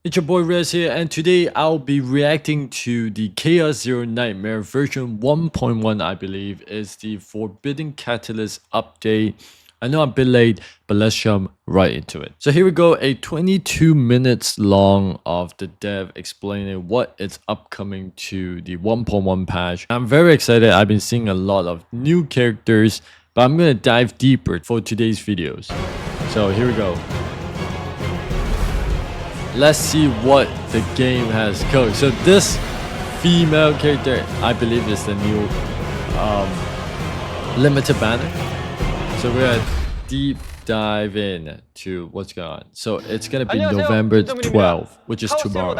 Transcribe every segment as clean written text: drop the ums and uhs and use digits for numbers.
It's your boy Rez here, and today I'll be reacting to the Chaos Zero Nightmare version 1.1, I believe, is the Forbidden Catalyst update. I know I'm a bit late, but let's jump right into it. So here we go, a 22 minutes long of the dev explaining what is upcoming to the 1.1 patch. I'm very excited. I've been seeing a lot of new characters, but I'm gonna dive deeper for today's videos. So here we go. Let's see what the game has cooked. So this female character, I believe, is the new limited banner. So we're gonna deep dive in to what's going on. So it's gonna be November 12th, which is tomorrow.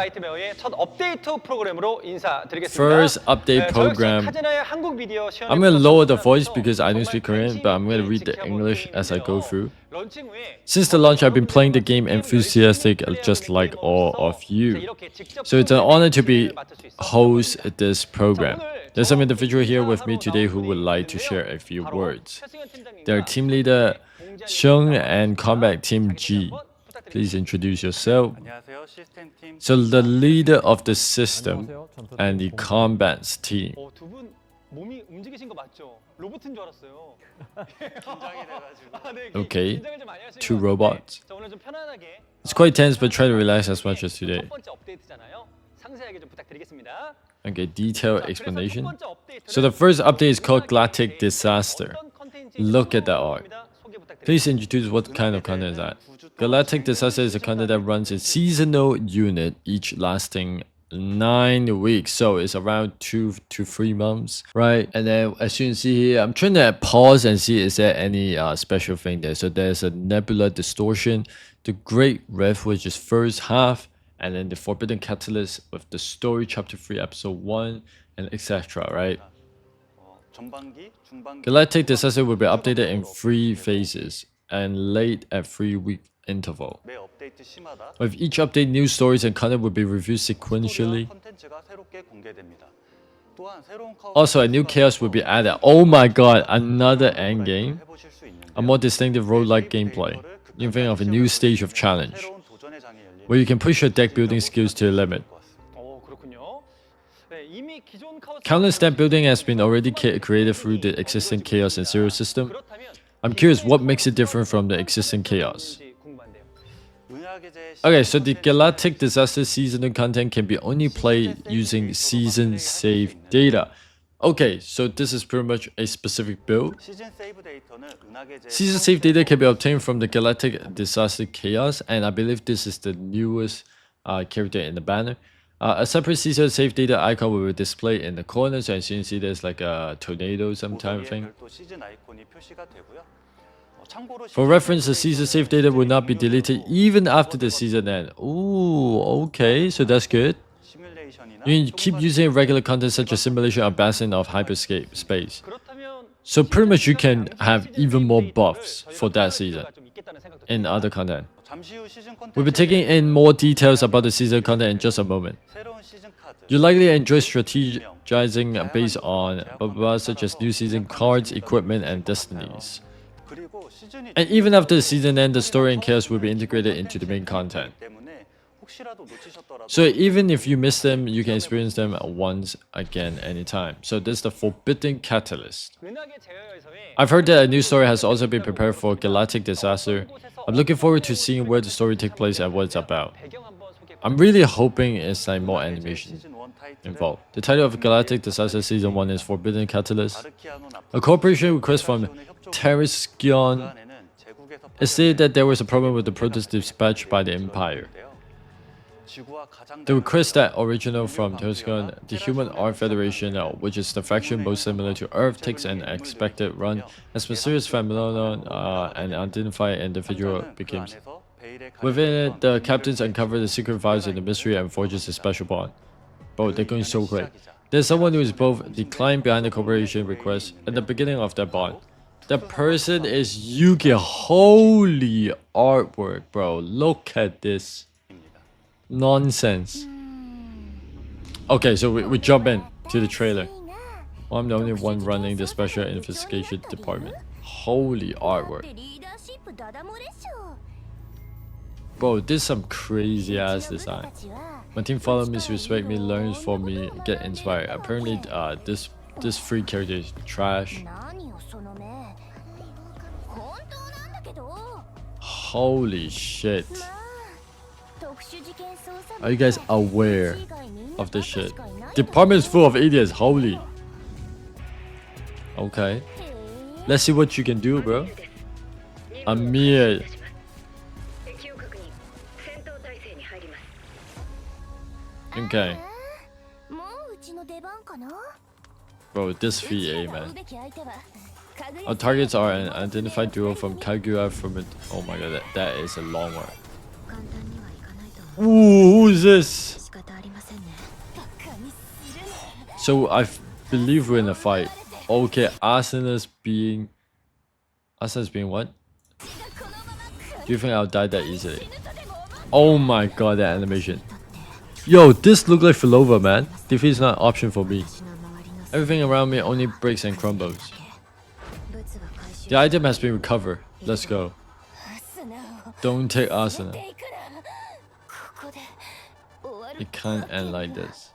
First update program. I'm gonna lower the voice because I don't speak Korean, but I'm gonna read the English as I go through. Since the launch, I've been playing the game enthusiastic just like all of you. So it's an honor to be host this program. There's some individual here with me today who would like to share a few words. They're team leader Seung and combat team G. Please introduce yourself. So the leader of the system and the combats team. Okay, two robots. It's quite tense, but try to relax as much as today. Okay, detailed explanation. So the first update is called Galactic Disaster. Look at that art. Please introduce what kind of content is that. Galactic Disaster is a content that runs a seasonal unit, each lasting 9 weeks, so it's around 2 to 3 months, right? And then as you can see here, I'm trying to pause and see is there any special thing there. So there's a Nebula Distortion, the Great Rift, which is first half, and then the Forbidden Catalyst with the story chapter 3 episode 1 and etc, right? Galactic Disaster will be updated in 3 phases and late at 3-week interval. With each update, new stories and content will be reviewed sequentially. Also, a new chaos will be added. Oh my god, another endgame. A more distinctive roguelike gameplay. You think of a new stage of challenge, where you can push your deck building skills to the limit. Countless deck building has been already created through the existing Chaos and Zero system. I'm curious what makes it different from the existing Chaos. Okay, so the Galactic Disaster seasonal content can be only played using season save data. Okay, so this is pretty much a specific build. Season save data can be obtained from the Galactic Disaster Chaos, and I believe this is the newest character in the banner. A separate season save data icon will be displayed in the corner, so as you can see there's like a tornado some type of thing. For reference, the season save data will not be deleted even after the season end. Ooh, okay, so that's good. You can keep using regular content such as simulation or bastion of hyperscape space. So pretty much you can have even more buffs for that season in other content. We'll be taking in more details about the season content in just a moment. You likely enjoy strategizing based on blah, blah, blah, such as new season cards, equipment, and destinies. And even after the season end, the story and chaos will be integrated into the main content. So even if you miss them, you can experience them once again anytime. So this is the Forbidden Catalyst. I've heard that a new story has also been prepared for Galactic Disaster. I'm looking forward to seeing where the story takes place and what it's about. I'm really hoping it's like more animation involved. The title of Galactic Disaster Season 1 is Forbidden Catalyst. A cooperation request from Terraskion. It stated that there was a problem with the protest dispatched by the Empire. The request that original from Terraskion, the Human Art Federation, which is the faction most similar to Earth, takes an expected run as mysterious phenomenon and unidentified individual becomes. Within it, the captains uncover the secret files in the mystery and forges a special bond. Bro, they're going so quick. There's someone who is both the client behind the cooperation request and the beginning of that bond. That person is Yuki. Holy artwork, bro. Look at this. Nonsense. Okay, so we jump in to the trailer. Well, I'm the only one running the special investigation department. Holy artwork. Bro, this is some crazy ass design. My team follow me, respect me, learns from me, get inspired. Apparently, this free character is trash. Holy shit. Are you guys aware of this shit? Department is full of idiots, holy. Okay. Let's see what you can do, bro. Amir. Okay. Bro, this VA, man. Our targets are an identified duo from Kaguya from it. Oh my god, that is a long one. Ooh, who's this? So I believe we're in a fight. Okay, Asana's being what? Do you think I'll die that easily? Oh my god, that animation. Yo, this look like Filova, man. Defeat is not an option for me. Everything around me only breaks and crumbles. The item has been recovered. Let's go. Don't take Asuna. It can't end like this.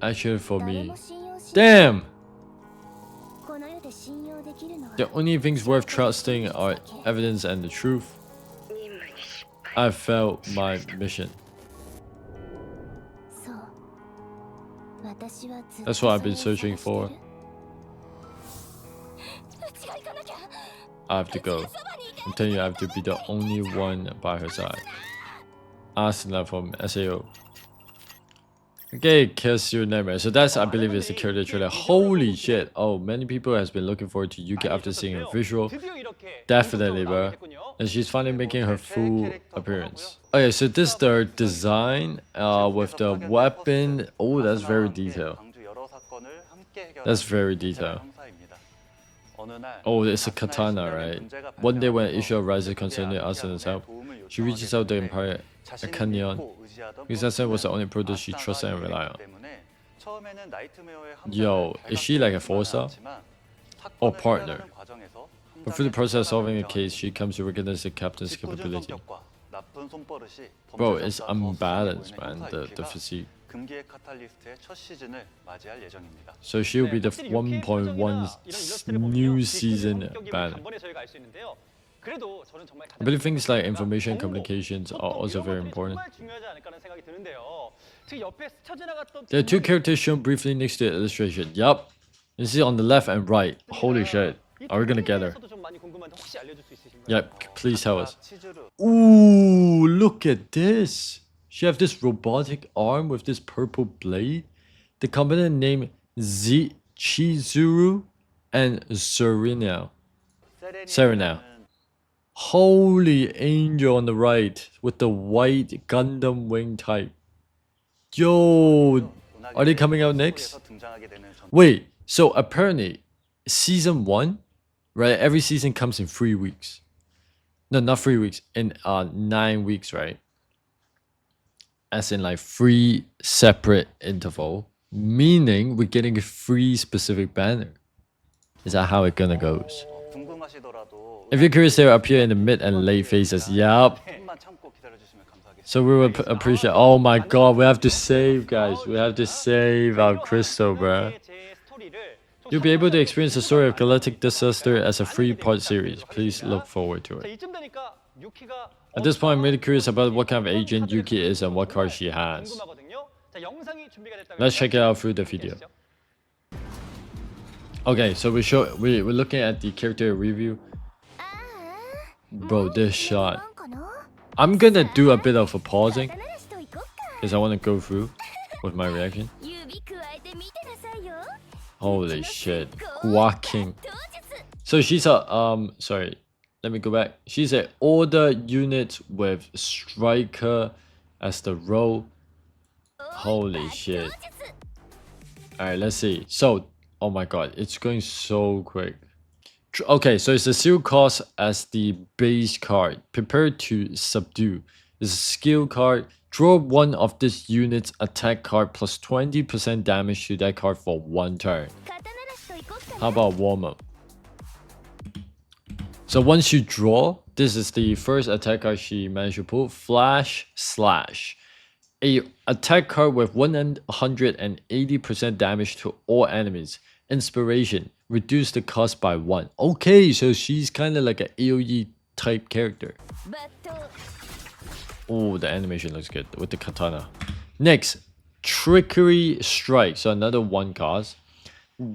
Actually, for me. Damn! The only things worth trusting are evidence and the truth. I failed my mission. That's what I've been searching for. I have to go. I'm telling you, I have to be the only one by her side. Asuna from SAO. Okay, Kiss Your Nightmare. So that's, I believe, is the character trailer. Holy shit. Oh, many people has been looking forward to Yuki after seeing her visual. Definitely, bro. And she's finally making her full appearance. Okay, so this is their design with the weapon. Oh, that's very detailed. That's very detailed. Oh, it's a katana, right? One day when an issue arises concerning Asuna's help, she reaches out to the Empire Akanion, because Asuna was the only product she trusted and relied on. Yo, is she like a forcer? Or partner? But through the process of solving a case, she comes to recognize the captain's capability. Bro, it's unbalanced, man, the physique. So she'll be the 1.1 new season banner. I believe things like information communications are also very important. There are two characters shown briefly next to the illustration. Yup. You see on the left and right. Holy shit. Are we gonna get her? Yep, please tell us. Ooh, look at this. She have this robotic arm with this purple blade. The combatant name Chizuru and Serena. Holy angel on the right with the white Gundam wing type. Yo, are they coming out next? Wait, so apparently season 1, right? Every season comes in 3 weeks. No, not 3 weeks, in 9 weeks, right? As in like 3 separate interval, meaning we're getting a 3 specific banner. Is that how it gonna goes? If you're curious, they will appear in the mid and late phases. Yup. So we will appreciate. Oh my god, we have to save, guys. We have to save our crystal, bro. You'll be able to experience the story of Galactic Disaster as a 3-part series. Please look forward to it. At this point, I'm really curious about what kind of agent Yuki is and what card she has. Let's check it out through the video. Okay, so we're looking at the character review. Bro, this shot. I'm gonna do a bit of a pausing because I want to go through with my reaction. Holy shit, walking. So she's a sorry, let me go back. She's an order unit with striker as the role. Holy shit. Alright, let's see. So, oh my god, it's going so quick. Okay, so it's a 0 cost as the base card. Prepare to subdue. It's a skill card. Draw one of this unit's attack card plus 20% damage to that card for 1 turn. How about warm up? So once you draw, This is the first attack card she managed to pull. Flash Slash. A attack card with 180% damage to all enemies. Inspiration. Reduce the cost by 1. Okay, so she's kind of like an AoE type character. Oh, the animation looks good with the katana. Next, Trickery Strike. So another 1 cost.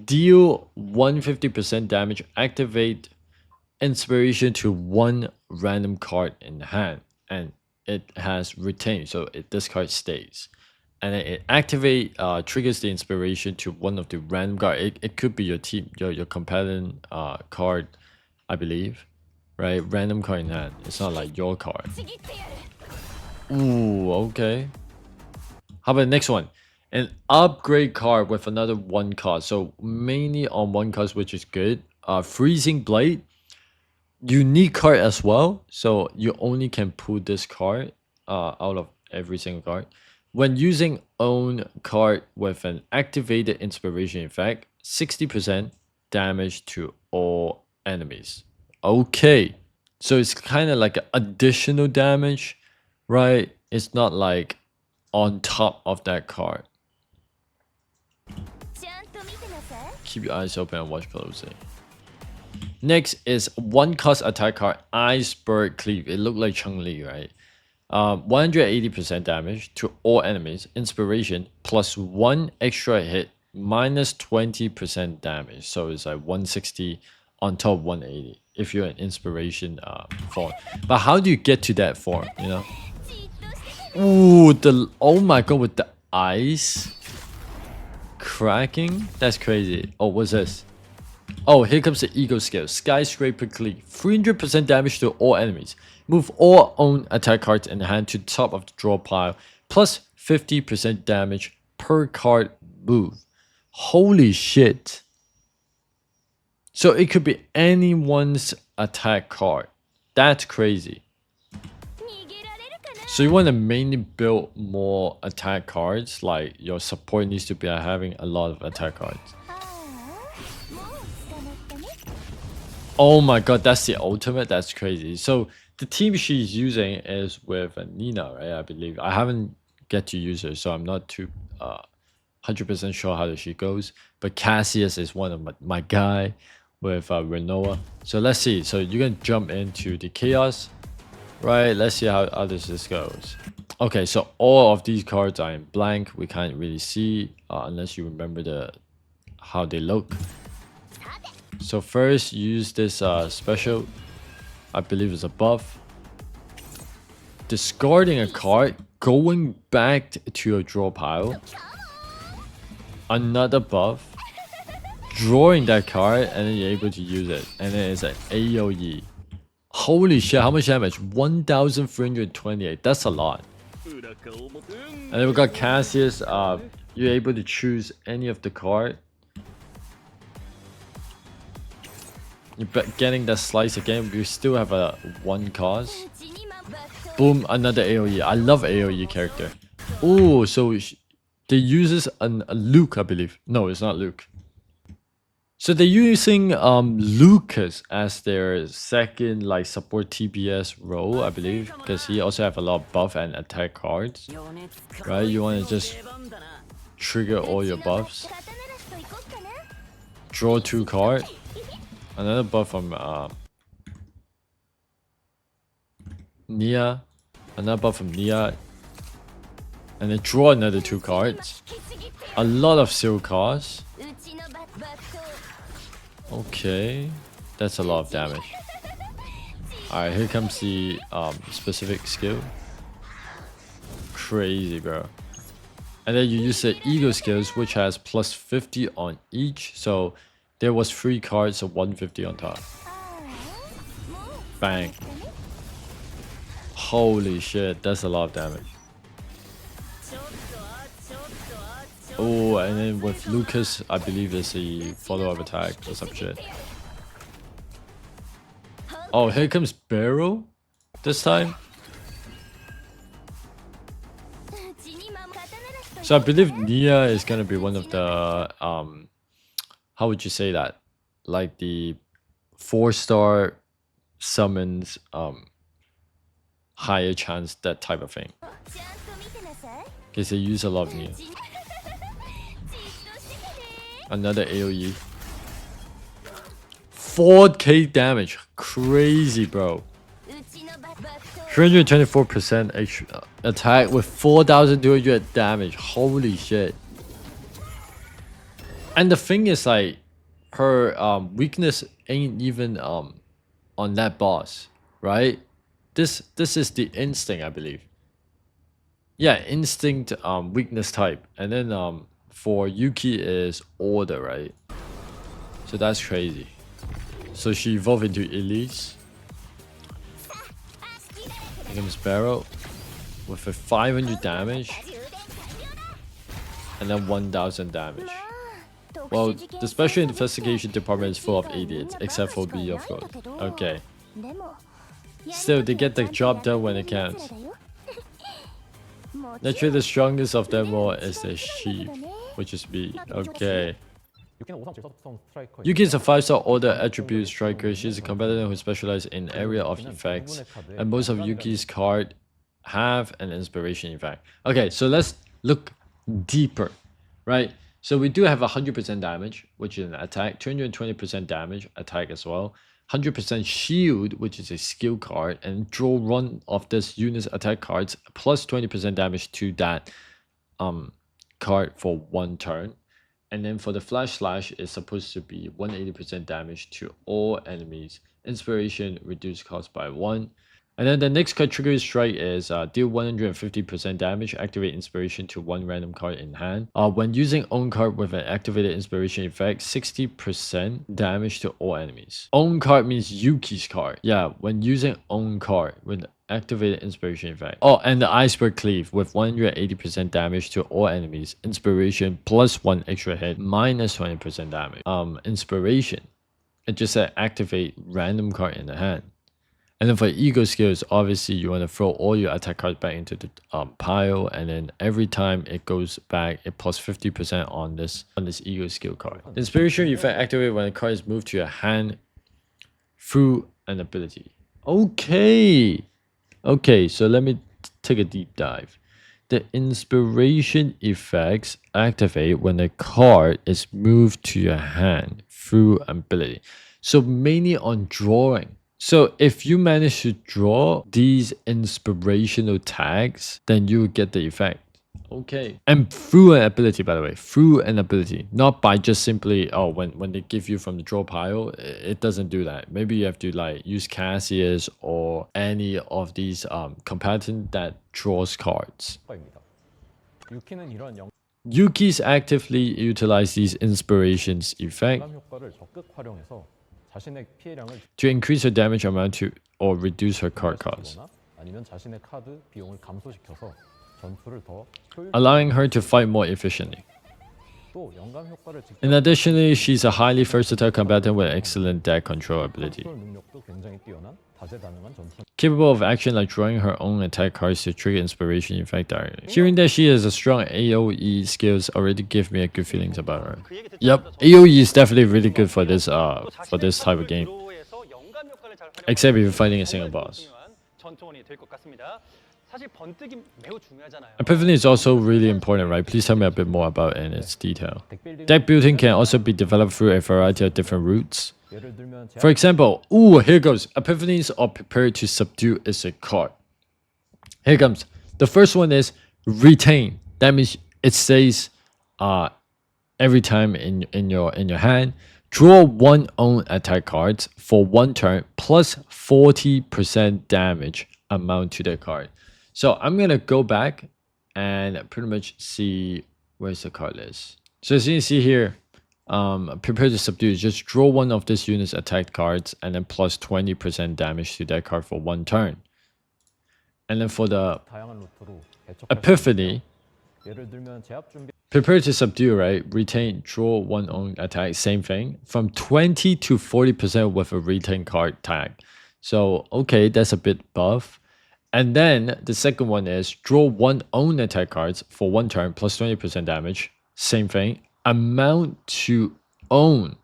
Deal 150% damage. Activate inspiration to 1 random card in hand. And it has retained, so this card stays. And then it activate triggers the inspiration to 1 of the random card. It could be your team, your combatant card, I believe. Right? Random card in hand. It's not like your card. Ooh, okay. How about the next one? An upgrade card with another 1 cost. So mainly on 1 cost, which is good. Freezing Blade. Unique card as well. So you only can pull this card out of every single card. When using own card with an activated inspiration effect, 60% damage to all enemies. Okay. So it's kind of like additional damage, right? It's not like on top of that card. Keep your eyes open and watch closely. Next is 1 cost attack card, Iceberg Cleave. It looked like Chun-Li, right? 180% damage to all enemies. Inspiration plus 1 extra hit minus 20% damage. So it's like 160 on top of 180 if you're an inspiration form. But how do you get to that form, you know? Ooh, oh my god, with the ice cracking? That's crazy. Oh, what's this? Oh, here comes the Ego Scale. Skyscraper Cleave. 300% damage to all enemies. Move all own attack cards in hand to the top of the draw pile. Plus 50% damage per card move. Holy shit. So it could be anyone's attack card. That's crazy. So you want to mainly build more attack cards. Like your support needs to be having a lot of attack cards. Oh my god, that's the ultimate. That's crazy. So the team she's using is with Nina, right? I believe. I haven't get to use her, so I'm not too 100% sure how she goes. But Cassius is one of my guy with Renoa. So let's see. So you can jump into the chaos, right? Let's see how this goes. Okay, so all of these cards are in blank. We can't really see unless you remember how they look. So first, use this special, I believe it's a buff. Discarding a card, going back to your draw pile. Another buff. Drawing that card, and then you're able to use it. And then it's an AoE. Holy shit, how much damage? 1,328, that's a lot. And then we got Cassius, you're able to choose any of the card. You're getting that slice again. We still have a 1 cost. Boom, another AoE. I love AoE character. Oh, so they uses a Luke, I believe. No, it's not Luke. So they're using Lucas as their second like support TPS role, I believe, because he also have a lot of buff and attack cards. Right? You want to just trigger all your buffs. Draw 2 cards. Another buff from Nia. Another buff from Nia. And then draw another 2 cards. A lot of seal costs. Okay. That's a lot of damage. Alright, here comes the specific skill. Crazy, bro. And then you use the Ego skills, which has plus 50 on each. So there was 3 cards, so 150 on top. Bang. Holy shit, that's a lot of damage. Oh, and then with Lucas, I believe there's a follow-up attack or some shit. Oh, here comes Barrow this time. So I believe Nia is gonna be one of the how would you say that? Like the 4-star summons higher chance, that type of thing. Because they use a lot of new. Another AoE. 4k damage. Crazy, bro. 324% attack with 4,200 damage. Holy shit. And the thing is, like, her weakness ain't even on that boss, right? This is the instinct, I believe. Yeah, instinct weakness type. And then for Yuki is order, right? So that's crazy. So she evolved into Elise. Here comes Barrow with a 500 damage and then 1000 damage. Well, the special investigation department is full of idiots, except for B, of course. Okay. Still, they get the job done when it counts. Naturally, the strongest of them all is the chief, which is B. Okay. Yuki is a 5-star order attribute striker. She's a combatant who specializes in area of effects, and most of Yuki's cards have an inspiration effect. Okay, so let's look deeper, right? So we do have 100% damage, which is an attack, 220% damage, attack as well, 100% shield, which is a skill card, and draw one of this unit's attack cards plus 20% damage to that card for 1 turn. And then for the flash slash, it's supposed to be 180% damage to all enemies. Inspiration reduced cost by 1. And then the next card trigger strike is deal 150% damage, activate inspiration to 1 random card in hand. When using own card with an activated inspiration effect, 60% damage to all enemies. Own card means Yuki's card. Yeah, when using own card with activated inspiration effect. Oh, and the iceberg cleave with 180% damage to all enemies. Inspiration plus 1 extra hit minus 20% damage. Inspiration. It just said activate random card in the hand. And then for ego skills, obviously you want to throw all your attack cards back into the pile, and then every time it goes back, it plus 50% on this ego skill card. The inspiration effect activated when the card is moved to your hand through an ability. Okay. Okay, so let me take a deep dive. The inspiration effects activate when the card is moved to your hand through an ability. So mainly on drawing. So if you manage to draw these inspirational tags, then you will get the effect. Okay. And through an ability, by the way, through an ability, not by just simply, oh, when they give you from the draw pile, it doesn't do that. Maybe you have to like use Cassius or any of these combatant that draws cards. Yuki's actively utilize these inspirations effect to increase her damage amount to or reduce her card cost, allowing her to fight more efficiently. In addition, she's a highly versatile combatant with excellent deck control ability, capable of action like drawing her own attack cards to trigger inspiration effect directly. Hearing that she has a strong AoE skills already give me a good feelings about her. Yep, AoE is definitely really good for this type of game. Except if you're fighting a single boss. Epiphany is also really important, right? Please tell me a bit more about it in its detail. Deck building can also be developed through a variety of different routes. For example, ooh, here goes. Epiphanies are prepared to subdue is a card. Here comes. The first one is retain. That means it says every time in your hand, draw 1 own attack cards for 1 turn plus 40% damage amount to the card. So I'm gonna go back and pretty much see where's the card list. So as you can see here, prepare to subdue. Just draw 1 of this unit's attack cards and then plus 20% damage to that card for 1 turn. And then for the Epiphany, prepare to subdue, right? Retain, draw 1 own attack, same thing. From 20 to 40% with a retain card tag. So okay, that's a bit buff. And then the second one is draw 1 own attack cards for 1 turn plus 20% damage. Same thing. Amount to own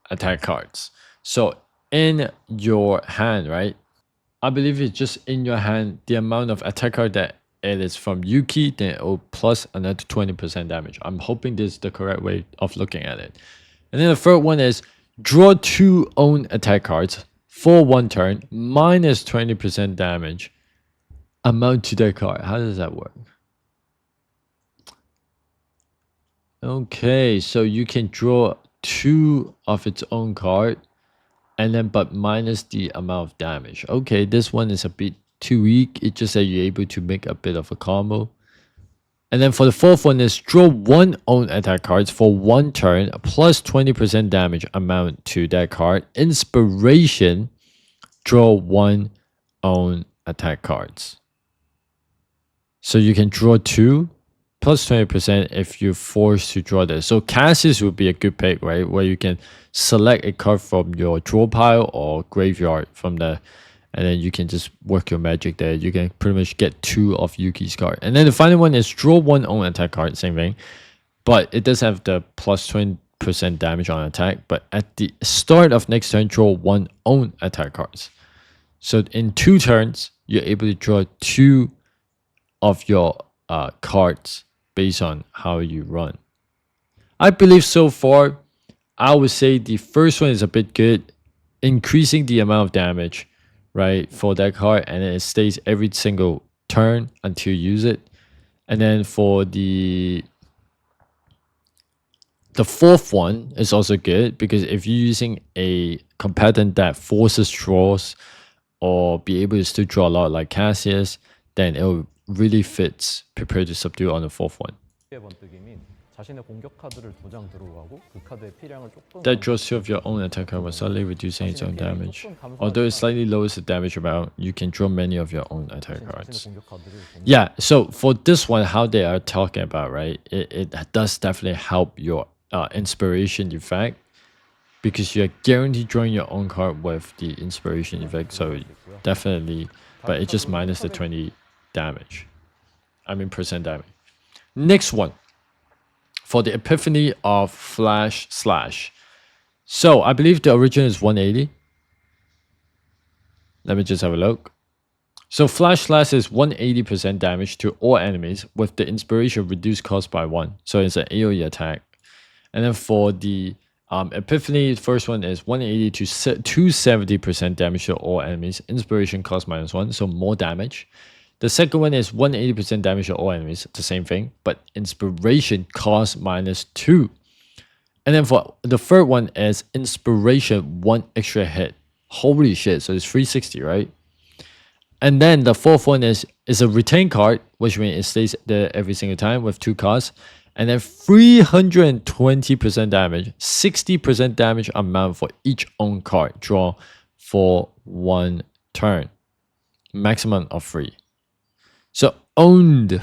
attack cards. So in your hand, right? I believe it's just in your hand, the amount of attack card that it is from Yuki, then it will plus another 20% damage. I'm hoping this is the correct way of looking at it. And then the third one is draw 2 own attack cards for 1 turn, minus 20% damage amount to that card. How does that work? Okay, so you can draw 2 of its own card, and then but minus the amount of damage. Okay, this one is a bit too weak. It's just that you're able to make a bit of a combo. And then for the fourth one is draw 1 own attack cards for 1 turn, plus 20% damage amount to that card. Inspiration, draw 1 own attack cards. So you can draw 2 plus 20% if you're forced to draw this. So Cassius would be a good pick, right? Where you can select a card from your draw pile or graveyard from the, and then you can just work your magic there. You can pretty much get 2 of Yuki's card. And then the final one is draw 1 own attack card, same thing. But it does have the plus 20% damage on attack. But at the start of next turn, draw 1 own attack cards. So in 2 turns, you're able to draw 2 of your cards based on how you run. I believe so far, I would say the first one is a bit good, increasing the amount of damage, right, for that card, and then it stays every single turn until you use it. And then for the fourth one is also good, because if you're using a combatant that forces draws or be able to still draw a lot like Cassius, then it'll really fits prepare to subdue on the fourth one. That draws 2 of your own attack card while slightly reducing its own damage. Although it slightly lowers the damage amount, you can draw many of your own attack cards. Yeah, so for this one, how they are talking about, right, it does definitely help your inspiration effect, because you're guaranteed drawing your own card with the inspiration effect. So definitely, but it just minus the 20 damage. I mean percent damage. Next one, for the Epiphany of Flash Slash. So I believe the original is 180. Let me just have a look. So Flash Slash is 180% damage to all enemies with the inspiration reduced cost by 1. So it's an AoE attack. And then for the Epiphany, the first one is 180 to 270% damage to all enemies. Inspiration cost -1, so more damage. The second one is 180% damage to all enemies, the same thing, but inspiration cost -2. And then for the third one is inspiration 1 extra hit. Holy shit, so it's 360, right? And then the fourth one is a retain card, which means it stays there every single time with 2 costs. And then 320% damage, 60% damage amount for each own card draw for 1 turn. Maximum of 3. So owned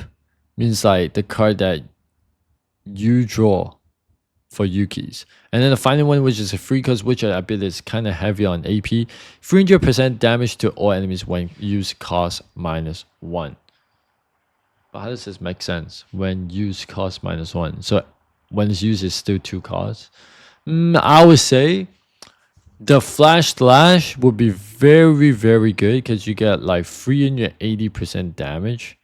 means like the card that you draw for Yuki's. And then the final one, which is a free cost, which I believe is kind of heavy on AP. 300% damage to all enemies when used cost -1. But how does this make sense? When used cost -1. So when it's used, it's still 2 costs. I would say the Flash Slash would be very, very good, because you get like 380% damage.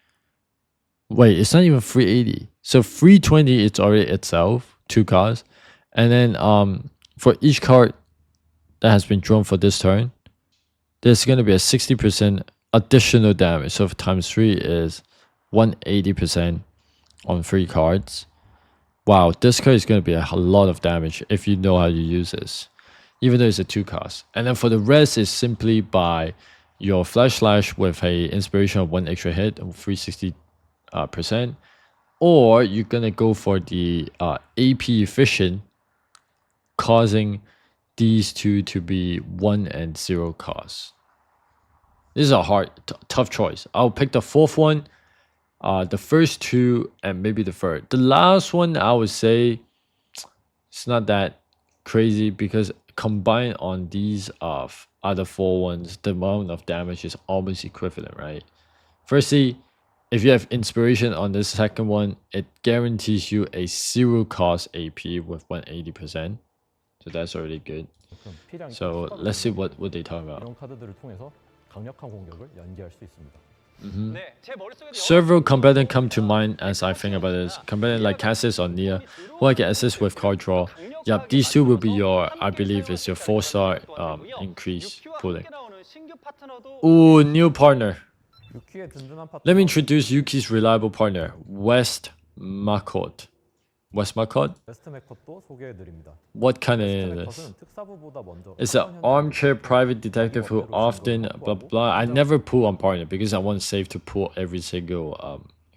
Wait, it's not even 380. So 320, it's already itself, 2 cards. And then for each card that has been drawn for this turn, there's going to be a 60% additional damage. So times 3 is 180% on 3 cards. Wow, this card is going to be a lot of damage if you know how to use this, even though it's a 2 cost. And then for the rest is simply by your Flash Slash with a inspiration of 1 extra hit of 360%, or you're gonna go for the AP efficient, causing these 2 to be 1 and 0 costs. This is a hard, tough choice. I'll pick the fourth one, the first 2, and maybe the third. The last one, I would say, it's not that crazy, because combined on these other 4 ones, the amount of damage is almost equivalent, right? Firstly, if you have inspiration on the second one, it guarantees you a 0 cost AP with 180%. So that's already good. So let's see what they talk about. 이런 카드들을 통해서 강력한 공격을 연계할 수 있습니다. Several combatants come to mind as I think about this. Combatant like Cassis or Nia, who I can assist with card draw. Yep, these two will be your, I believe, is your 4-star increase pulling. Ooh, new partner. 유키의 든든한 파트너 Let me introduce Yuki's reliable partner, West Makot. West Makot? 웨스트 맥컷도 소개해드립니다. What kind 웨스트 of is this? 맥컷은 특사부보다 먼저 It's an armchair private detective who often blah blah. I never pull on partner because I want safe to pull every single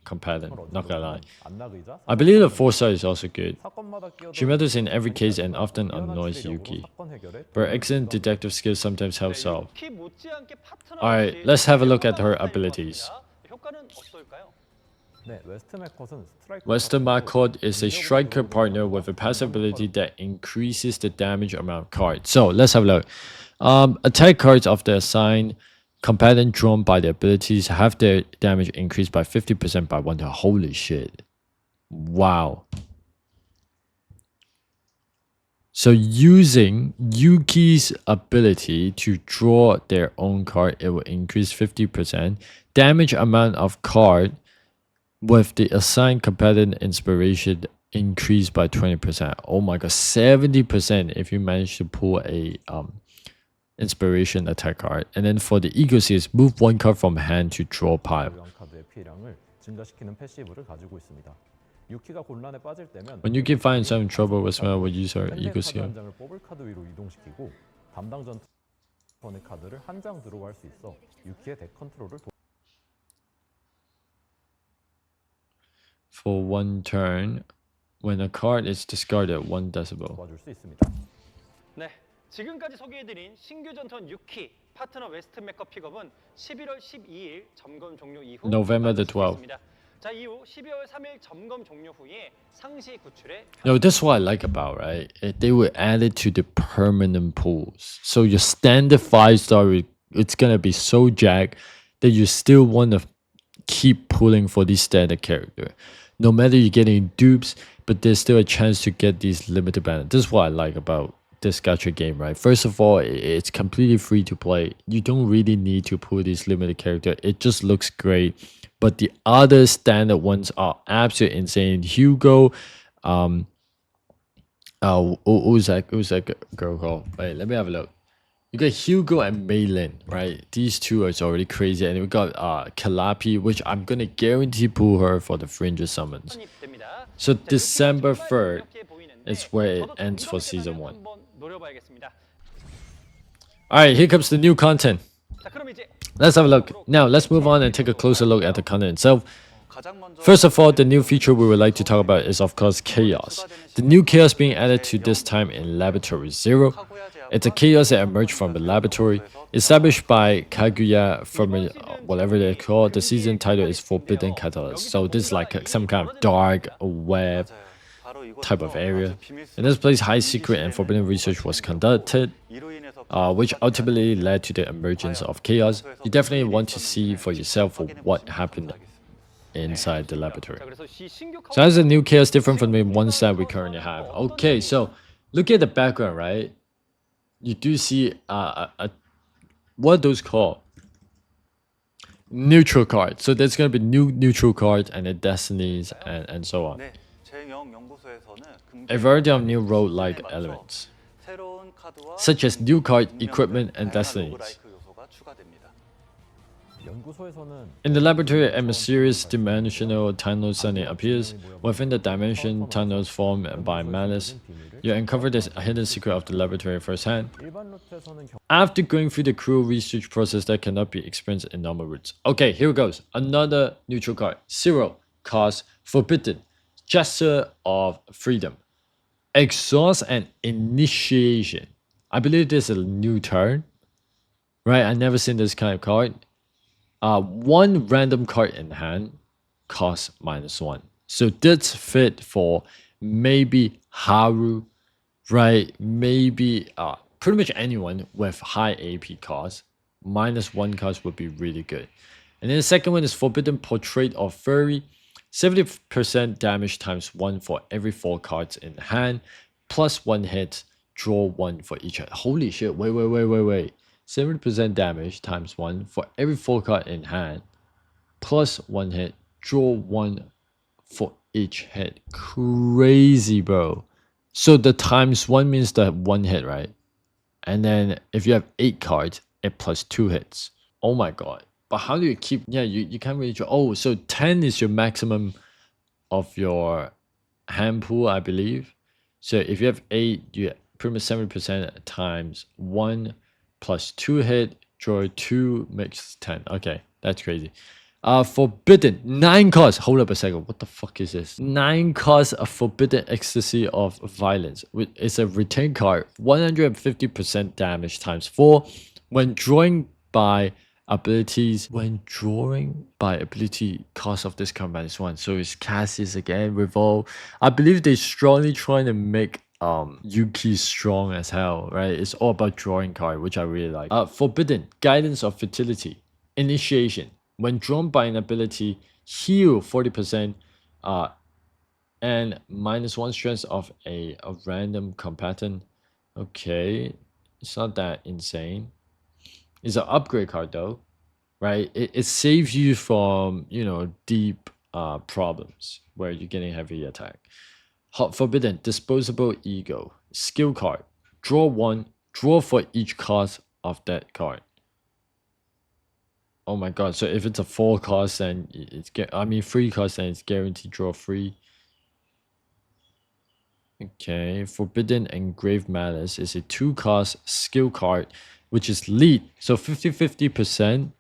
combatant. Not gonna lie. 안락의자 I believe the 4-star is also good. 사건마다 She matters in every case and often annoys Yuki. 사건 해결에 But her excellent detective skills sometimes help solve. Alright, let's have a look at her abilities. 효과는 어떨까요? 네, 웨스트 맥컷은 스트라이커 Western Makot is a striker partner with a passive ability that increases the damage amount of cards. So let's have a look. Attack cards of the assigned combatant drawn by the abilities have their damage increased by 50% by 1 to holy shit. Wow. So using Yuki's ability to draw their own card, it will increase 50%. Damage amount of card with the assigned combatant inspiration increased by 20%. Oh my god, 70% if you manage to pull a inspiration attack card. And then for the ego series, move 1 card from hand to draw pile. 유형 카드의 피해량을 증가시키는 패시브를 가지고 있습니다. 유키가 곤란에 빠질 때면 When Yuki finds some trouble with smell, will use her 현재 ego 카드 skill. 한 장을 뽑을 카드 위로 이동시키고 담당 전투원의 카드를 한 장 들어갈 수 있어 유키의 덱 컨트롤을 For 1 turn, when a card is discarded 1 decibel. 도와줄 수 있습니다. 네, 지금까지 소개해드린 신규 전투원 유키 파트너 웨스트 맥커 픽업은 11월 12일 점검 종료 이후 November the 받을 수 12th. 있습니다. 자, 이후 12월 3일 점검 종료 후에 상시 구출에 No, that's what I like about, right? They will add it to the permanent pools. So your standard 5-star, it's gonna be so jacked that you still want to keep pulling for this standard character. No matter you're getting dupes, but there's still a chance to get these limited banners. This is what I like about this gacha game, right? First of all, it's completely free to play. You don't really need to pull this limited character. It just looks great. But the other standard ones are absolutely insane. Hugo, who's that girl called? Wait, let me have a look. You got Hugo and Maylin, right? These two are already crazy. And we got Calapi, which I'm gonna guarantee pull her for the Fringe summons. 선입됩니다. So 자, December 유키 3rd 이렇게 보이는데 is where it 저도 ends for 점검 season 계산을 1. 한번 노려봐야겠습니다. Alright, here comes the new content. 자, 그럼 이제 Let's have a look. Now, let's move on and take a closer look at the content itself. 가장 먼저 First of all, the new feature we would like to talk about is, of course, Chaos. The new Chaos being added to this time in Laboratory 0. It's a chaos that emerged from the laboratory. Established by Kaguya from whatever they're called, the season title is Forbidden Catalyst. So this is like some kind of dark web 바로 이곳에서 type of area. 아주 비밀스러운 In this place, high secret and forbidden research was conducted, 이로 인해서 which ultimately led to the emergence of chaos. You definitely want to see for yourself what happened inside the laboratory. 자, 그래서 이 신규 So how's the new chaos different from the ones that we currently have? Okay, so look at the background, right? You do see what are those called? Neutral cards. So there's gonna be new neutral cards and the destinies and so on. 네, 제0 연구소에서는 A variety of new road-like elements, 새로운 카드와 such as new card, equipment, and destinies. 로그라이크 요소가 추가됩니다. 연구소에서는 In the laboratory, a mysterious dimensional tunnel suddenly appears. Within the dimension, tunnels formed by malice. You uncover the hidden secret of the laboratory firsthand. 일반 루트에서는 After going through the cruel research process that cannot be experienced in normal routes. Okay, here goes. Another neutral card. Zero cost forbidden. Gesture of freedom. Exhaust and initiation. I believe this is a new turn. Right? I never seen this kind of card. One random card in hand costs -1. So that's fit for maybe Haru, right? Maybe pretty much anyone with high AP cost. -1 cost would be really good. And then the second one is Forbidden Portrait of Furry. 70% damage times 1 for every 4 cards in hand. +1 hit. draw 1 for each hand. Holy shit, wait. 70% damage times 1 for every 4 card in hand, plus 1 hit, draw 1 for each hit. Crazy, bro. So the times 1 means the 1 hit, right? And then if you have 8 cards, it plus 2 hits. Oh my god. But how do you keep... Yeah, you can't really draw... Oh, so 10 is your maximum of your hand pool, I believe. So if you have 8, you pretty much 70% times 1 plus 2 hit, draw 2 makes 10. Okay, that's crazy. Forbidden, 9 costs. Hold up a second. What the fuck is this? 9 costs a forbidden ecstasy of violence. It's a retain card, 150% damage times 4. When drawing by abilities, cost of this card minus 1. So it's Cassius again, Revolve. I believe they're strongly trying to make Yuki strong as hell, right? It's all about drawing card, which I really like. Forbidden, Guidance of Fertility, Initiation. When drawn by an ability, heal 40% and minus 1 strength of a random combatant. Okay, it's not that insane. It's an upgrade card though, right? It saves you from, you know, deep problems where you're getting heavy attack. Forbidden, Disposable Ego, skill card. Draw 1, draw for each cost of that card. Oh my god, so if it's a 4 cost, then it's 3 cost, then it's guaranteed draw 3. Okay, Forbidden Engraved Malice is a 2 cost skill card, which is lead. So 50%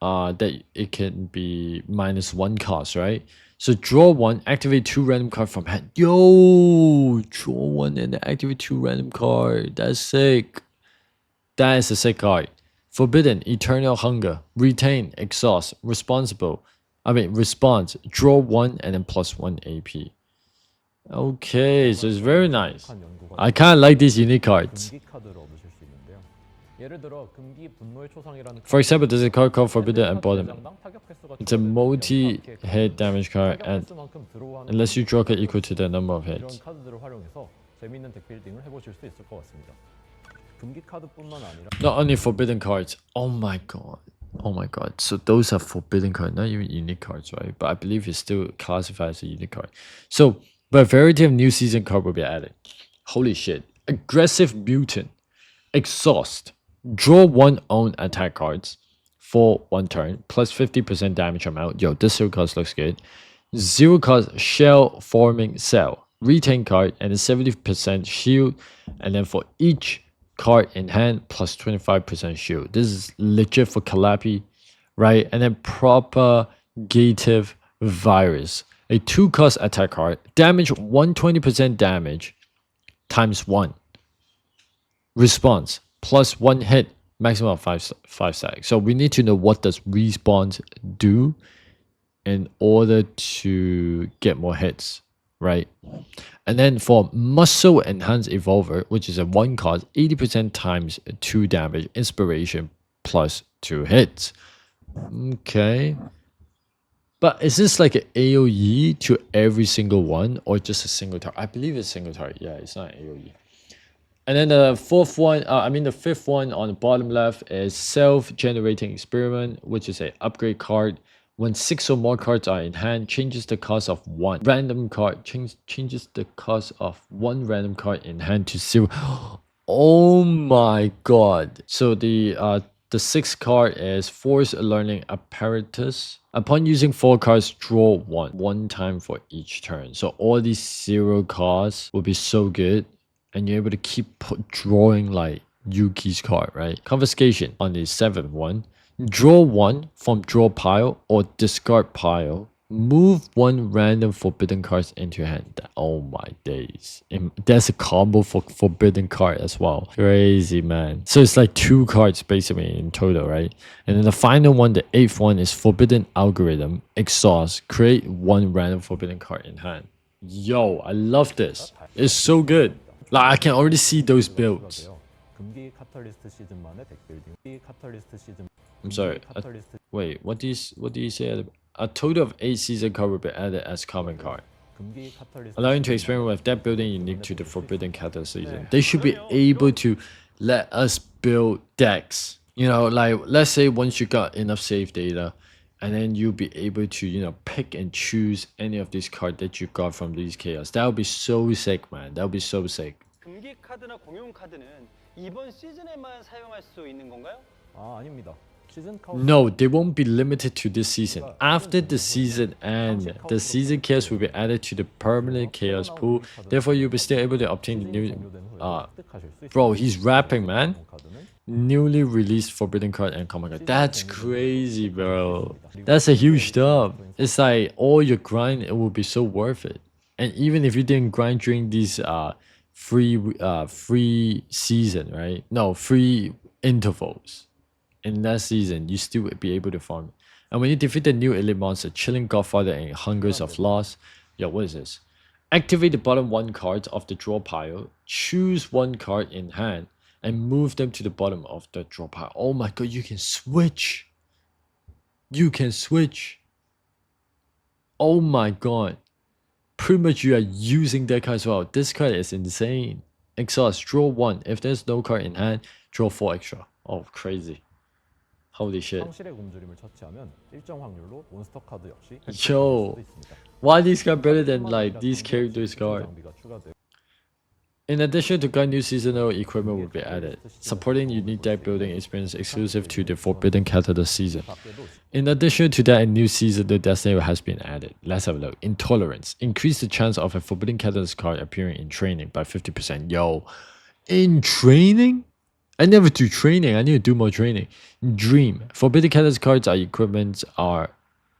that it can be minus 1 cost, right? So draw 1, activate 2 random card from hand. Yo, draw 1 and activate 2 random card. That's sick. That is a sick card. Forbidden, Eternal Hunger, Retain, Exhaust, Response, draw 1 and then plus 1 AP. Okay, so it's very nice. I kind of like these unique cards. 금기 카드를 얻으실 수 있는데요. 예를 들어 금기 분노의 초상이라는 For example, there's a card called Forbidden and Bottom. 장당 타격 횟수가 It's a multi-hit damage card, and 횟수만큼 들어오는 unless you draw card equal to the number of 이런 hits. 카드들을 활용해서 재밌는 덱 빌딩을 해보실 수 있을 것 같습니다. 금기 카드뿐만 아니라 Not only forbidden cards. Oh my god. Oh my god. So those are forbidden cards, not even unique cards, right? But I believe it's still classified as a unique card. So, but a variety of new season card will be added. Holy shit. Aggressive Mutant. Exhaust. Draw 1 own attack cards for 1 turn, plus 50% damage amount. Yo, this 0 cost looks good. 0 cost Shell Forming Cell. Retain card and a 70% shield. And then for each card in hand, plus 25% shield. This is legit for Calliope, right? And then Propagative Virus. A 2 cost attack card. Damage 120% damage times 1. Response plus 1 hit, maximum of 5 stacks. So we need to know what does response do in order to get more hits, right? And then for Muscle Enhanced Evolver, which is a 1 cost, 80% times 2 damage, inspiration plus 2 hits. Okay. But is this like an AoE to every single one or just a single target? I believe it's single target. Yeah, it's not AoE. And then the the fifth one on the bottom left is Self-Generating Experiment, which is an upgrade card. When 6 or more cards are in hand, changes the cost of 1 random card. Changes the cost of 1 random card in hand to 0. Oh my god. So the 6th card is Force Learning Apparatus. Upon using 4 cards, draw 1 time for each turn. So all these 0 cards will be so good. And you're able to keep drawing like Yuki's card, right? Confiscation on the 7th one. Draw 1 from draw pile or discard pile. Move 1 random forbidden cards into your hand. Oh my days. There's a combo for forbidden card as well. Crazy, man. So it's like 2 cards basically in total, right? And then the final one, the 8th one, is Forbidden Algorithm. Exhaust. Create 1 random forbidden card in hand. Yo, I love this. It's so good. Like, I can already see those builds. 금기 카탈리스트 시즌만의 덱 빌딩. 금기 카탈리스트 시즌. I'm sorry. Wait, what do you say? A total of 8 season card will be added as common card. 금기 카탈리스트 allowing to experiment with deck building unique to the Forbidden Catalyst season. They should be able to let us build decks. You know, like let's say once you got enough save data, and then you'll be able to, you know, pick and choose any of these cards that you got from these chaos. That would be so sick, man. That would be so sick. 금기 카드나 공용 카드는 이번 시즌에만 사용할 수 있는 건가요? 아, 아닙니다. 시즌 카운트 No, they won't be limited to this season. After the season end, the season chaos will be added to the permanent chaos pool. Therefore, you'll be still able to obtain the new. 획득하실 수 있습니다. Bro, he's rapping, man. 카드는 Newly released Forbidden card and common card. That's crazy, bro. That's a huge dub. It's like all your grind, it will be so worth it. And even if you didn't grind during these free season, right? No, free intervals. In that season, you still would be able to farm it. And when you defeat the new elite monster, Chilling Godfather and Hungers of Loss, yo, what is this? Activate the bottom one card of the draw pile, choose one card in hand, and move them to the bottom of the draw pile. Oh my god, you can switch! You can switch! Oh my god. Pretty much you are using that card as well. This card is insane. Exhaust, draw 1. If there's no card in hand, draw 4 extra. Oh, crazy. Holy shit. 상실의 굶주림을 처치하면 일정 확률로 몬스터 카드 역시 Yo, 획득할 수도 있습니다. why these guys better than like these characters card? 장비가 추가되어 In addition to gun, new seasonal equipment will be added, supporting unique deck building experience exclusive to the Forbidden Catalyst season. 밖에도 In addition to that, a new seasonal destiny has been added. Let's have a look. Intolerance. Increase the chance of a Forbidden Catalyst card appearing in training by 50%. Yo, in training? I never do training. I need to do more training. Dream. Forbidden Catalyst cards are equipment are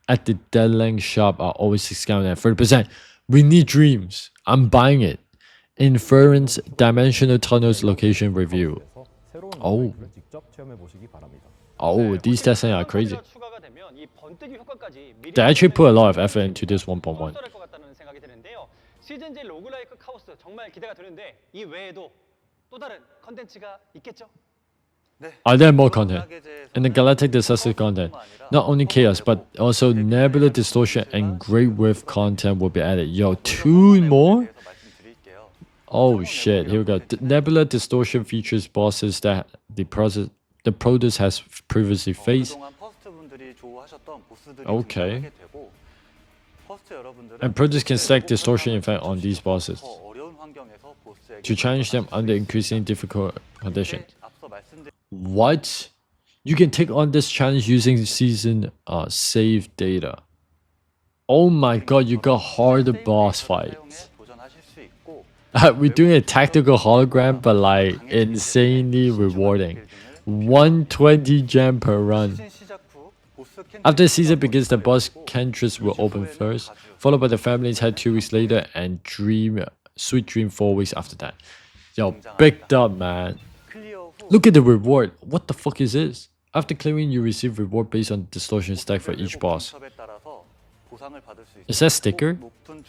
at the Deadlang shop are always discounted at 30%. We need dreams. I'm buying it. Inference Dimensional Tunnels Location Review. 에서 새로운 어우. 라이프를 직접 체험해 보시기 바랍니다. Oh, these destiny are crazy. 추가가 되면 이 번뜩이 효과까지 미리 They actually put a lot of effort into this 1.1. 쏠쏠할 것 같다는 생각이 드는데요. 시즌제 로그라이크 카오스 정말 기대가 되는데 이 외에도 또 다른 컨텐츠가 있겠죠? 네. Are there more content? 문화계제에서는 In the Galactic Disaster content, not only Chaos, but also Nebula Distortion and Great Rift content will be added. Yo, 2 more? 대해서 말씀드릴게요. Oh shit, here we go. The Nebula Distortion features bosses that the Protoss has previously faced. 그동안 퍼스트 분들이 좋아하셨던 보스들이 Okay. 등장하게 되고 퍼스트 여러분들은 And Protoss can stack distortion effect on these bosses 더 어려운 환경에서 보스에게 to challenge them under increasingly difficult conditions. 앞서 말씀드린 What? You can take on this challenge using season save data. Oh my god, you got harder boss fights. 도전하실 수 있고 We're doing a tactical hologram, but like insanely rewarding. 120 gem per run. 시즌 시작 후 보스 After the season begins, the boss cantress will open first, followed by the family's head 2 weeks later, and Sweet Dream 4 weeks after that. Yo, big up, man. 클리어 후 Look at the reward. What the fuck is this? After clearing, you receive reward based on distortion stack for each boss. 첩에 따라서 보상을 받을 수 Is that sticker? 높은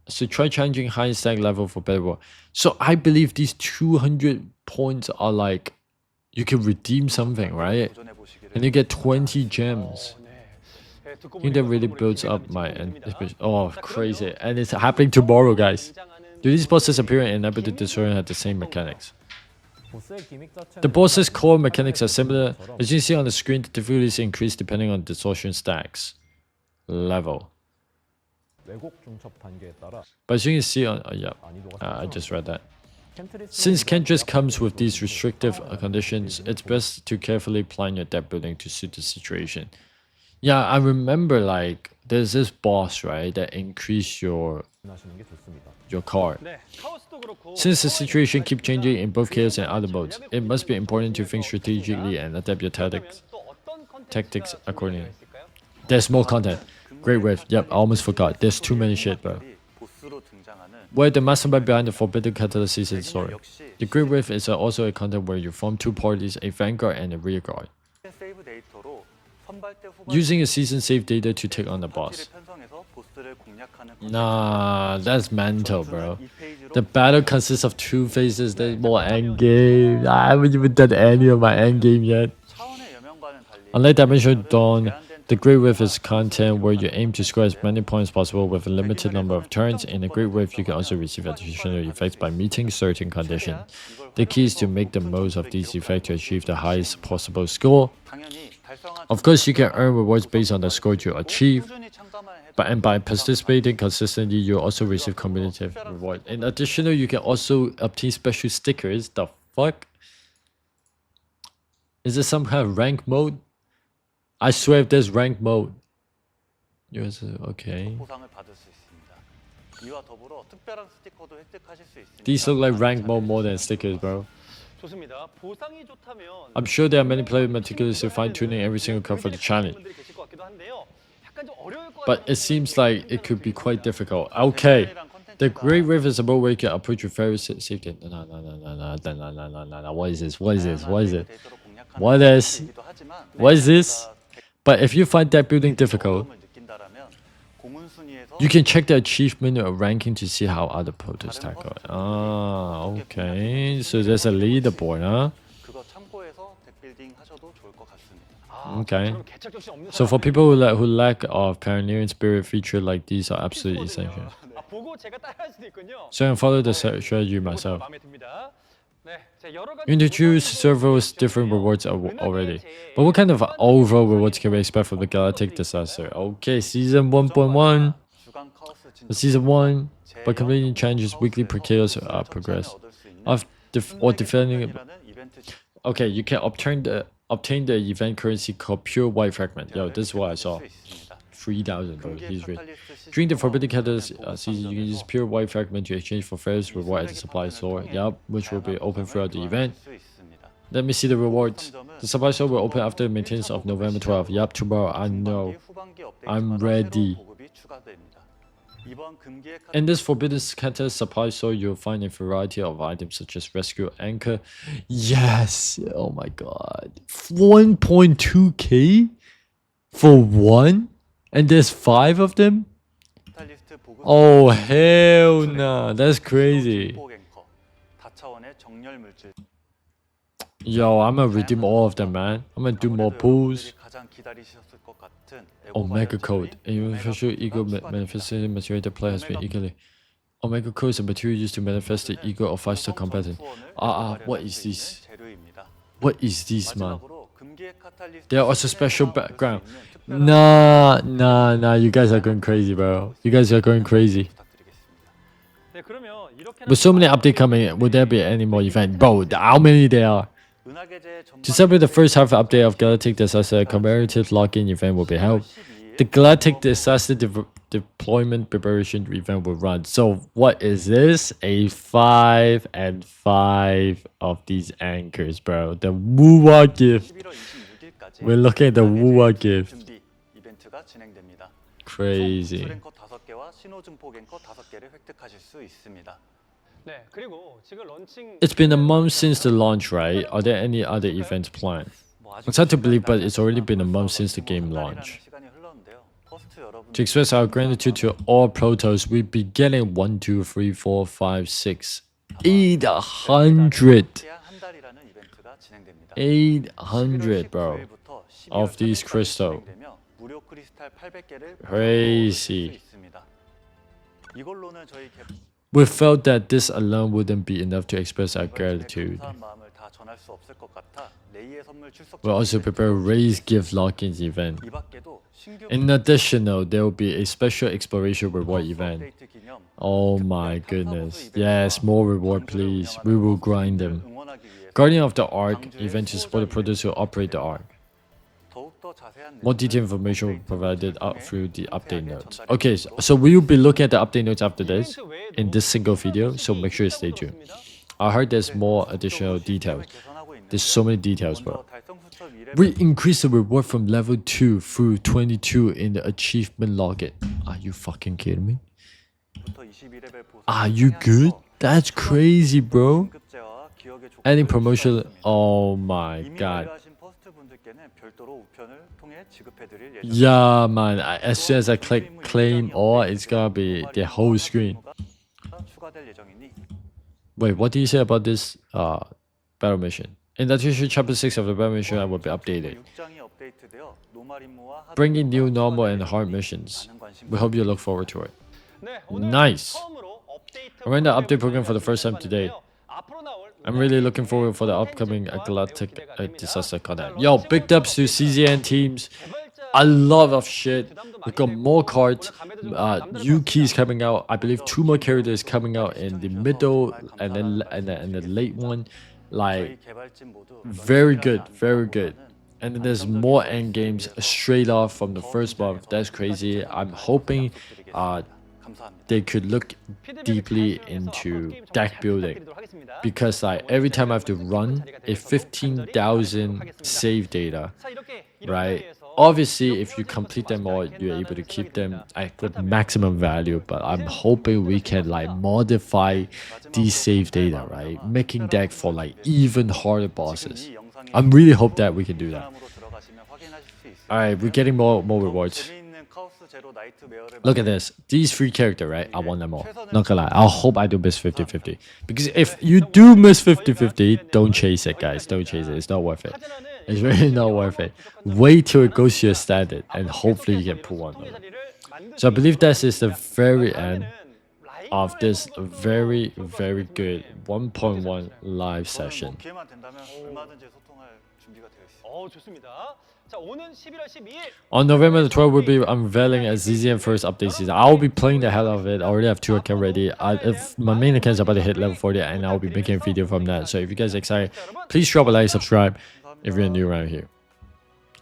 So try challenging high stack level for better reward. So I believe these 200 points are like you can redeem something, right? 도전해 보시기를 And you get 20 gems. 네. 네, 듣고 I think that 보니까 really 선물이 builds 기대가 up my 되는 oh 자, crazy, 그럼요. and it's happening tomorrow, guys. 등장하는 Do these bosses appearing in Nebula Distortion have the same mechanics? 보스의 기믹 자체는 The boss's core mechanics are similar. As you can see on the screen, the difficulties increase depending on distortion stacks level. 왜곡 중첩 단계에 따라 But as you can see on 난이도가 I just read that. 켄트리스는 Since Kentress comes with these restrictive conditions, it's best to carefully plan your deck building to suit the situation. Yeah, I remember like there's this boss, right, that increase your 하시는 게 좋습니다. card. 네, 카오스도 그렇고 Since the situation keep changing in both chaos and other modes, it must be important to think strategically and adapt your tactics accordingly. There's more content. Great Rift. Yep, I almost forgot. There's too many shit, bro. 보스로 등장하는 Where the mastermind behind the Forbidden Catalyst season story. 역시 The Great Rift is also a content where you form 2 parties, a vanguard and a rearguard, 세이브 데이터로 선발대 후반 using a season save data to take on the boss. 편성해서 보스를 공략하는 Nah, that's mental, bro. 이 페이지로 The battle consists of 2 phases. There's more endgame. I haven't even done any of my endgame yet. 차원의 여명과는 달리 Unlike Dimensional Dawn, The Great Wave is content where you aim to score as many points possible with a limited number of turns. In the Great Wave, you can also receive additional effects by meeting certain conditions. The key is to make the most of these effects to achieve the highest possible score. 당연히 달성한 Of course, you can earn rewards based on the score you achieve. 꾸준히 참가만 해도 But and by participating consistently, you also receive cumulative reward. In addition, you can also obtain special stickers. The fuck? Is this some kind of rank mode? I swear if there's rank mode. Yes, okay. 보상을 받을 수 있습니다. 이와 더불어 특별한 스티커도 획득하실 수 있습니다. These look like rank mode more than stickers, bro. 좋습니다. 보상이 좋다면 I'm sure there are many players meticulously fine-tuning every single card for the challenge. 분들이 계실 것 같기도 한데요. 약간 좀 어려울 것 But it seems like it could be quite difficult. Okay. The Great River is a mode where you can approach with very safety. No. What is this? What is this? What is it? What is? What is this? But if you find that building difficult, you can check the achievement or ranking to see how other players tackle it. Ah, okay. So there's a leaderboard, huh? 그거 참고해서 덱빌딩 하셔도 좋을 것 같습니다. Okay. 그럼 개척 정신 없는 So for 사람한테 people who lack of pioneering spirit, feature like these are absolutely essential. 보고 제가 따라할 수도 있군요. So I can follow the strategy myself. 마음에 듭니다. 네, 자, 여러 가지 You introduce several different rewards already. But what kind of overall rewards can we expect from the Galactic Disaster? Okay, Season 1.1. 주간 카오스 진짜 Season 1. By completing challenges, weekly per chaos progress. Of defending. 이라는 이벤트 Okay, you can obtain the event currency called Pure White Fragment. Yo, this is what I saw. 수 있습니다. 3,000, bro. 금기의 He's rich. 카탈리스트 During the 시스템과 Forbidden Catalyst 상당히 season, you can use Pure White Fragment to exchange for various reward at the supply store. Yup, which will be open throughout the event. 수 있습니다. Let me see the rewards. The supply store will open after the maintenance of November 12th. Yup, tomorrow. I know. 후반기 I'm 업데이트마다 ready. 새로운 보급이 추가됩니다. 이번 금기의 In this Forbidden Catalyst supply store, you'll find a variety of items such as Rescue Anchor. Yes! Oh my god. 1.2k? For one? And there's 5 of them? 카탈리스트 보급 Oh, hell no. That's crazy. 증폭 앵커, 다차원의 정렬 물질 Yo, I'm gonna redeem all of them, man. I'm gonna do more pulls. 가장 기다리셨을 것 같은 Omega Code. A universal ego manifesting material that player has been eagerly. Omega Code is a material used to manifest the ego of 5-star combatant. What is this? 재료입니다. What is this, man? 마지막으로 금기의 카탈리스트 There are also special 시스템에서 background. 얻을 수 있는 특별한 Nah. You guys are going crazy, bro. You guys are going crazy. 부탁드리겠습니다. 네, 그러면 이렇게 With so many updates coming, would there be any more events? Bro, how many there are? 은하계제 To celebrate the first half update of Galactic Disaster, a commemorative login event will be held. The Galactic Disaster Deployment Preparation event will run. So what is this? A 5 and 5 of these anchors, bro. The Wuwa gift. 11월 26일까지 We're looking at the Wuwa gift. 준비 이벤트가 진행됩니다. Crazy. 수랭커 5개와 신호 증폭 앵커 5개를 획득하실 수 있습니다. 네, 그리고 지금 런칭 It's been a month since the launch, right? Are there any other events planned? It's hard to believe, but it's already been a month since the game launched. 시간이 흘렀는데요. 퍼스트 여러분 To express our gratitude to all Protoss, we'll be getting 1, 2, 3, 4, 5, 6, 800. 한 달이라는 이벤트가 진행됩니다. 800, bro. 19일부터 12월 Of these 3일까지 crystal. 진행되며 무료 크리스탈 800개를 Crazy. 있습니다. 이걸로는 저희 We felt that this alone wouldn't be enough to express our gratitude. 감사한 마음을 다 전할 수 없을 것 같아 레이의 선물 출석 We'll also prepare a raise gift lock-in event. 이 밖에도 신규 In addition, though, there will be a special exploration reward event. 업데이트 기념 Oh my goodness. Yes, more reward, please. We will grind them. 응원하기 위해서 Guardian of the Ark event to support the Protoss who operate the Ark. 더욱더 자세한 More detailed information will be provided out through the update notes. Okay, so we will be looking at the update notes after this in this single video, so make sure you stay tuned. I heard there's more additional details. There's so many details, bro. We increased the reward from level 2 through 22 in the achievement login. Are you fucking kidding me? Are you good? That's crazy, bro. Adding promotion. Oh my god. Yeah, man. As soon as I click claim all, it's gonna be the whole screen. Wait, what do you say about this battle mission? In addition, chapter 6 of the battle mission will be updated. bringing new normal and hard missions. We hope you look forward to it. 네, 오늘 Nice. 처음으로 업데이트 I ran the update 프로그램을 program for the first time today. 알려드리려고 하는데요. 앞으로 나올 I'm really looking forward for the upcoming galactic disaster content. Yo, big dubs to CZN teams. A lot of shit. We got more cards. Yuki's coming out. I believe 2 more characters coming out in the middle and then and the late one. Like very good, very good. And then there's more end games straight off from the first month. That's crazy. I'm hoping they could look deeply into deck building, because like every time I have to run a 15,000 save data, right? Obviously, if you complete them all, you're able to keep them at the maximum value. But I'm hoping we can like modify these save data, right? Making deck for like even harder bosses. I'm really hope that we can do that. All right, we're getting more rewards. Look at this. These 3 characters, right? I want them all. Not gonna lie. I hope I do miss 50-50. Because if you do miss 50-50, don't chase it, guys. Don't chase it. It's not worth it. It's really not worth it. Wait till it goes to your standard, and hopefully you can pull one over. So I believe this is the very end of this very, very good 1.1 live session. 좋습니다. 자, 오는 11월 12일 On November the 12th, we'll be unveiling a ZZN first update season. I'll be playing the hell out of it. I already have 2 accounts ready. If my main account is about to hit level 40, and I'll be making a video from that. So if you guys are excited, please drop a like, subscribe if you're new around here.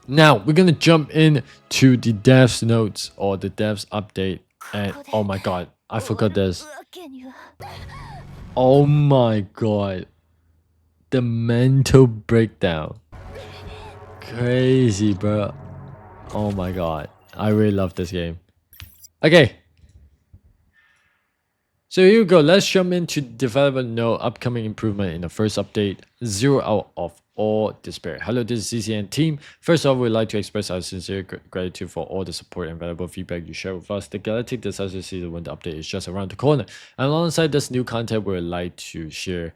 Now, we're going to jump in to the devs notes or the devs update. And oh my god, I forgot this. Oh my god. The mental breakdown. Crazy, bro. Oh my god. I really love this game. Okay. So here we go. Let's jump into developer note, upcoming improvement in the first update. 0 out of all despair. Hello, this is CCN team. First off, we'd like to express our sincere gratitude for all the support and valuable feedback you share with us. The Galactic Disaster Season 1 update is just around the corner. And alongside this new content, we'd like to share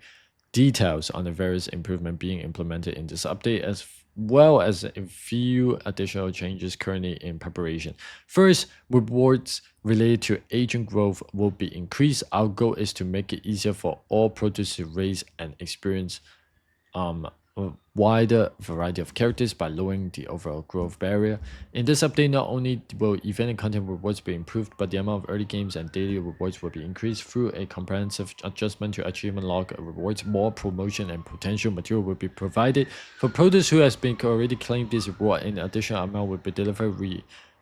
details on the various improvements being implemented in this update, as well as a few additional changes currently in preparation. First, rewards related to agent growth will be increased. Our goal is to make it easier for all protos to raise and experience a wider variety of characters by lowering the overall growth barrier. In this update, not only will event and content rewards be improved, but the amount of early games and daily rewards will be increased through a comprehensive adjustment to achievement log rewards. More promotion and potential material will be provided for protos who has been already claimed this reward. In addition, amount will be delivered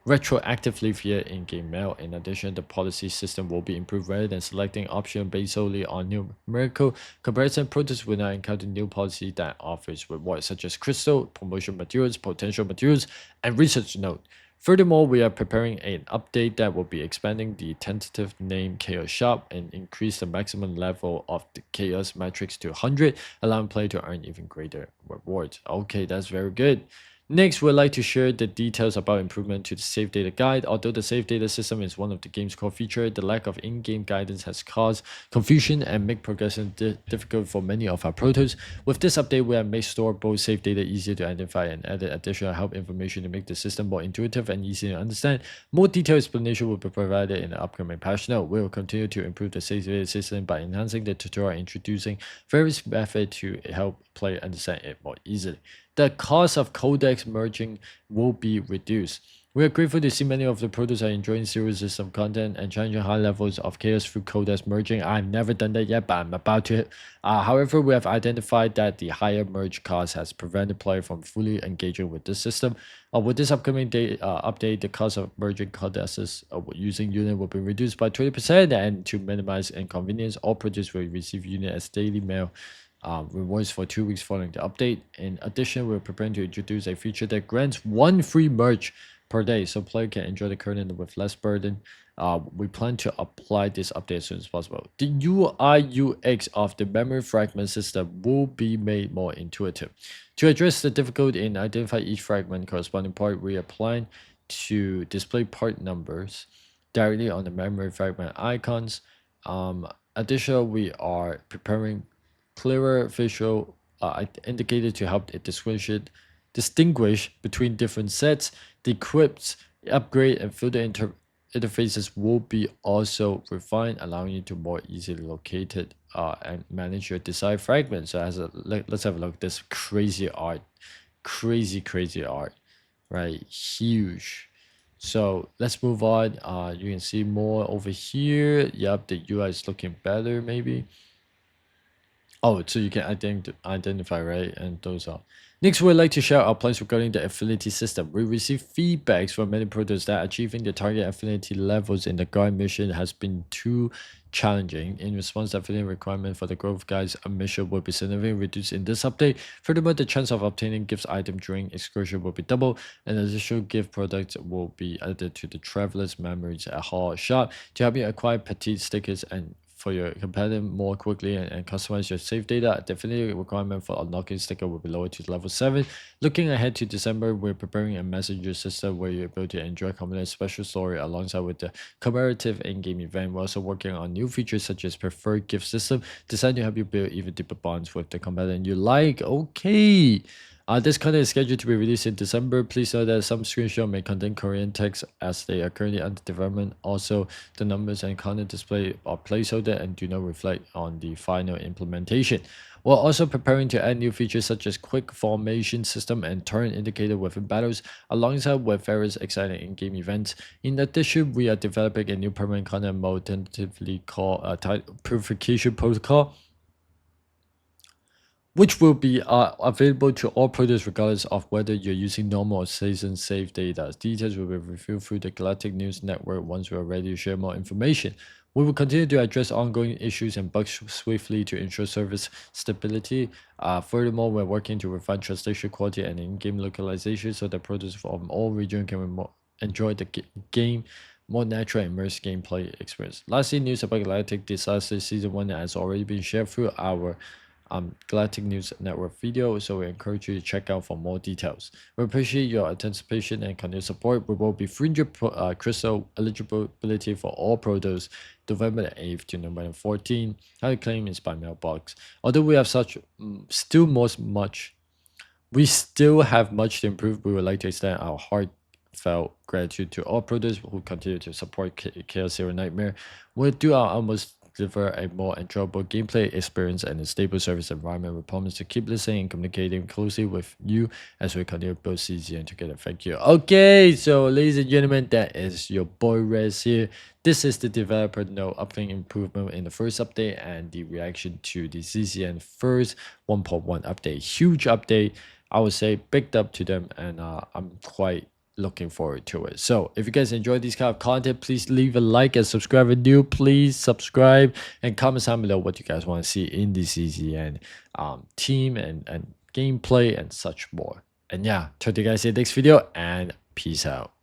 retroactively via in-game mail. In addition, the policy system will be improved. Rather than selecting option based solely on numerical comparison, protos will now encounter new policy that offers rewards such as crystal, promotion materials, potential materials, and research note. Furthermore, we are preparing an update that will be expanding the tentative name Chaos Shop and increase the maximum level of the Chaos metrics to 100, allowing players to earn even greater rewards. Okay, that's very good. Next, we'd like to share the details about improvement to the save data guide. Although the save data system is one of the game's core features, the lack of in-game guidance has caused confusion and make progression difficult for many of our protos. With this update, we have made storable save data easier to identify and added additional help information to make the system more intuitive and easy to understand. More detailed explanation will be provided in the upcoming patch note. We will continue to improve the save data system by enhancing the tutorial and introducing various methods to help players understand it more easily. The cost of codex merging will be reduced. We are grateful to see many of the protos are enjoying zero system content and challenging high levels of chaos through codex merging. I've never done that yet, but I'm about to. However, we have identified that the higher merge cost has prevented players from fully engaging with this system. With this upcoming update, the cost of merging codexes using unit will be reduced by 20%, and to minimize inconvenience, all protos will receive unit as daily mail rewards for 2 weeks following the update. In addition, we're preparing to introduce a feature that grants 1 free merge per day, so player can enjoy the current with less burden. We plan to apply this update as soon as possible. The UI UX of the memory fragment system will be made more intuitive. To address the difficulty in identifying each fragment corresponding part, we are planning to display part numbers directly on the memory fragment icons. Additionally, we are preparing clearer visual indicators to help it distinguish distinguish between different sets. The equipped, upgrade, and filter interfaces will be also refined, allowing you to more easily locate it and manage your desired fragments. So let's have a look at this crazy art, crazy art, right? Huge. So let's move on. You can see more over here. Yep, the UI is looking better maybe. Oh, so you can identify, right? And those are. Next, we'd like to share our plans regarding the affinity system. We received feedbacks from many products that achieving the target affinity levels in the guide mission has been too challenging. In response, the affinity requirement for the growth guide's mission will be significantly reduced in this update. Furthermore, the chance of obtaining gifts item during excursion will be doubled, and additional gift products will be added to the traveler's memories at Hall Shop to help you acquire petite stickers and for your companion more quickly and customize your save data. Definitely a requirement for unlocking sticker will be lowered to level 7. Looking ahead to December, we're preparing a messenger system where you're able to enjoy Combatants' special story alongside with the commemorative in-game event. We're also working on new features such as preferred gift system designed to help you build even deeper bonds with the combatant you like. Okay. This content is scheduled to be released in December. Please note that some screenshots may contain Korean text as they are currently under development. Also, the numbers and content displayed are placeholder and do not reflect on the final implementation. We're also preparing to add new features such as quick formation system and turn indicator within battles, alongside with various exciting in-game events. In addition, we are developing a new permanent content mode tentatively called Purification Protocol, which will be available to all products regardless of whether you're using normal or season save data. Details will be revealed through the Galactic News Network once we are ready to share more information. We will continue to address ongoing issues and bugs swiftly to ensure service stability. Furthermore, we're working to refine translation quality and in-game localization so that products from all regions can enjoy the game more natural and immersive gameplay experience. Lastly, news about Galactic Disaster Season 1 has already been shared through our Galactic News Network video, so we encourage you to check out for more details. We appreciate your anticipation and continued support. We will be 300 crystal eligibility for all products November the 8th to November 14th. How to claim is by mailbox. Although we have we still have much to improve. We would like to extend our heartfelt gratitude to all producers who continue to support Chaos Zero Nightmare. We'll do our utmost deliver a more enjoyable gameplay experience and a stable service environment. We promise to keep listening and communicating closely with you as we continue to build CZN together. Thank you. Okay, so ladies and gentlemen, that is your boy Rez here. This is the developer note upcoming improvement in the first update and the reaction to the CZN first 1.1 update. Huge update. I would say big up to them, and I'm quite looking forward to it. So if you guys enjoy this kind of content, please leave a like and subscribe. If new, please subscribe and comment down below what you guys want to see in the CZN team and gameplay and such more. And yeah, talk to you guys in the next video, and peace out.